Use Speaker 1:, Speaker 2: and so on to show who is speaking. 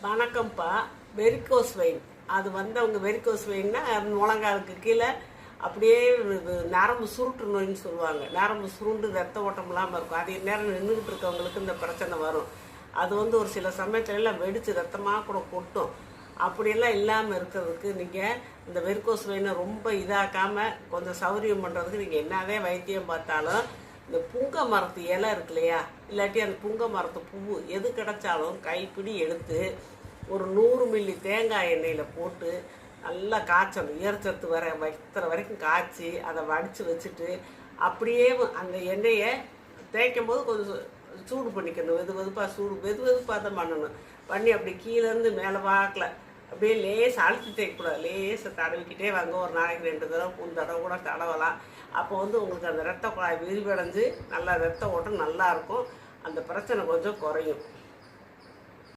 Speaker 1: வணக்கம்ப்பா. Varicose vein அது அவங்க வெரிகோஸ் வெயின்னா முழங்காலுக்கு கீழே அப்படியே நரம்பு சுருட்டு நோயின்னு சொல்லுவாங்க. நரம்பு சுருண்டு ரத்த ஓட்டம் இல்லாமல் இருக்கும். அது நேரம் நின்றுக்கிட்டு இருக்கவங்களுக்கு இந்த பிரச்சனை வரும். அது ஒரு சில சமயத்துல எல்லாம் வெடித்து ரத்தமாக கூட கொட்டும். அப்படியெல்லாம் இல்லாமல் இருக்கிறதுக்கு நீங்கள் இந்த வெரிகோஸ் வெயினை ரொம்ப இதாக்காமல் கொஞ்சம் சௌரியம் பண்ணுறதுக்கு நீங்கள் என்னவே வைத்தியம் பார்த்தாலும் இந்த புங்க மரத்து இலை இருக்கு இல்லையா, இல்லாட்டி அந்த புங்க மரத்து பூ எது கிடைச்சாலும் கைப்பிடி எடுத்து ஒரு 100 மில்லி தேங்காய் எண்ணெயில் போட்டு நல்லா காய்ச்சணும். ஈரச்சத்து வைக்கிற வரைக்கும் காய்ச்சி அதை வடித்து வச்சுட்டு அப்படியே அந்த எண்ணெயை தேய்க்கும் போது கொஞ்சம் சூடு பண்ணிக்கணும். வெது வெதுப்பாக தான் பண்ணணும். பண்ணி அப்படி கீழேருந்து மேலே வாக்கில் அப்படியே லேசாக அழுத்தி தேய்க்கக்கூடாது. லேசாக தடவிக்கிட்டே வாங்க. ஒரு நாளைக்கு 2 தடவை 3 தடவை கூட தடவலாம். அப்போ உங்களுக்கு அந்த ரத்த குழாய் விரிவடைஞ்சு நல்லா ரத்த ஓட்டம் நல்லாயிருக்கும். அந்த பிரச்சனை கொஞ்சம் குறையும்.